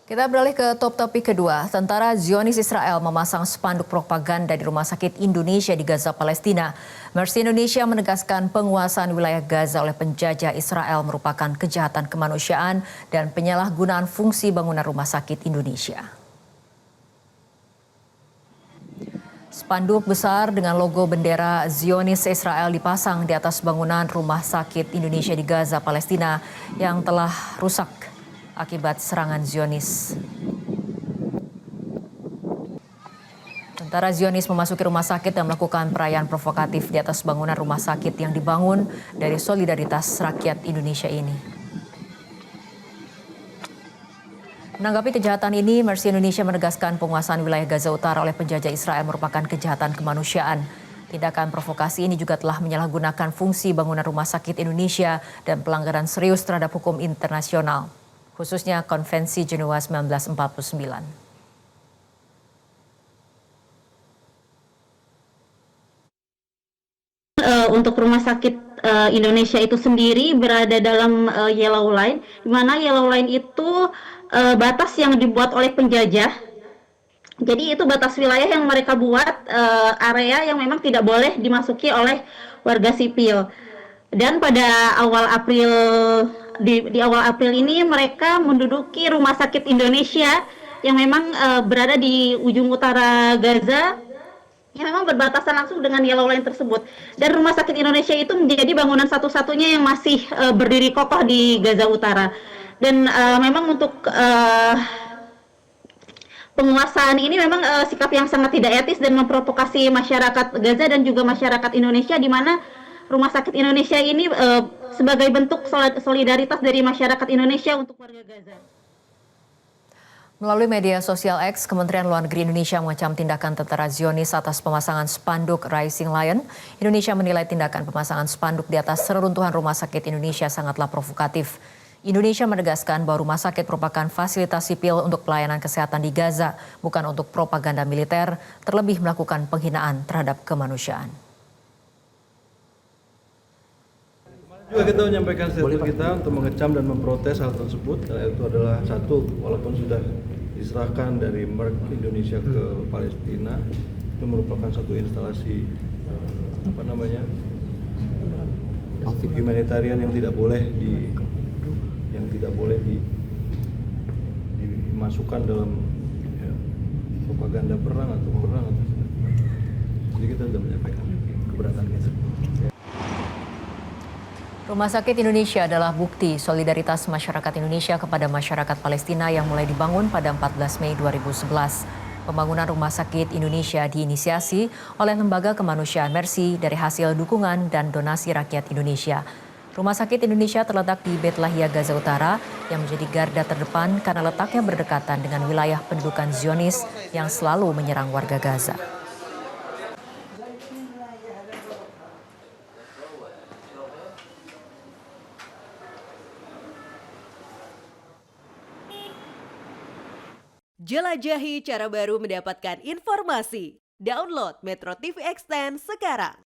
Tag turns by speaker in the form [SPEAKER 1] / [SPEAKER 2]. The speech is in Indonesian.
[SPEAKER 1] Kita beralih ke topik kedua. Tentara Zionis Israel memasang spanduk propaganda di Rumah Sakit Indonesia di Gaza, Palestina. Mercy Indonesia menegaskan penguasaan wilayah Gaza oleh penjajah Israel merupakan kejahatan kemanusiaan dan penyalahgunaan fungsi bangunan Rumah Sakit Indonesia. Spanduk besar dengan logo bendera Zionis Israel dipasang di atas bangunan Rumah Sakit Indonesia di Gaza, Palestina yang telah rusak akibat serangan Zionis. Tentara Zionis memasuki rumah sakit dan melakukan perayaan provokatif di atas bangunan rumah sakit yang dibangun dari solidaritas rakyat Indonesia ini. Menanggapi kejahatan ini, Mercy Indonesia menegaskan penguasaan wilayah Gaza Utara oleh penjajah Israel merupakan kejahatan kemanusiaan. Tindakan provokasi ini juga telah menyalahgunakan fungsi bangunan rumah sakit Indonesia dan pelanggaran serius terhadap hukum internasional, khususnya Konvensi Jenewa 1949.
[SPEAKER 2] Untuk rumah sakit Indonesia itu sendiri berada dalam yellow line, di mana yellow line itu batas yang dibuat oleh penjajah. Jadi itu batas wilayah yang mereka buat, area yang memang tidak boleh dimasuki oleh warga sipil. Dan pada awal April di awal April ini mereka menduduki Rumah Sakit Indonesia yang memang berada di ujung utara Gaza, yang memang berbatasan langsung dengan yellow line tersebut. Dan Rumah Sakit Indonesia itu menjadi bangunan satu-satunya yang masih berdiri kokoh di Gaza Utara. Dan memang untuk penguasaan ini memang sikap yang sangat tidak etis dan memprovokasi masyarakat Gaza dan juga masyarakat Indonesia, di mana Rumah Sakit Indonesia ini sebagai bentuk solidaritas dari masyarakat Indonesia untuk warga Gaza.
[SPEAKER 1] Melalui media sosial X, Kementerian Luar Negeri Indonesia mengecam tindakan tentara Zionis atas pemasangan spanduk Rising Lion. Indonesia menilai tindakan pemasangan spanduk di atas reruntuhan Rumah Sakit Indonesia sangatlah provokatif. Indonesia menegaskan bahwa rumah sakit merupakan fasilitas sipil untuk pelayanan kesehatan di Gaza, bukan untuk propaganda militer, terlebih melakukan penghinaan terhadap kemanusiaan.
[SPEAKER 3] Juga kita menyampaikan statement kita untuk mengecam dan memprotes hal tersebut. Itu adalah satu, walaupun sudah diserahkan dari Merck Indonesia ke Palestina, itu merupakan satu instalasi humanitarian yang tidak boleh dimasukkan dalam propaganda perang atau perang. Jadi kita sudah menyampaikan keberatan kita.
[SPEAKER 1] Rumah Sakit Indonesia adalah bukti solidaritas masyarakat Indonesia kepada masyarakat Palestina yang mulai dibangun pada 14 Mei 2011. Pembangunan Rumah Sakit Indonesia diinisiasi oleh Lembaga Kemanusiaan Mercy dari hasil dukungan dan donasi rakyat Indonesia. Rumah Sakit Indonesia terletak di Bet Lahia, Gaza Utara, yang menjadi garda terdepan karena letaknya berdekatan dengan wilayah pendudukan Zionis yang selalu menyerang warga Gaza.
[SPEAKER 4] Jelajahi cara baru mendapatkan informasi. Download Metro TV Extend sekarang.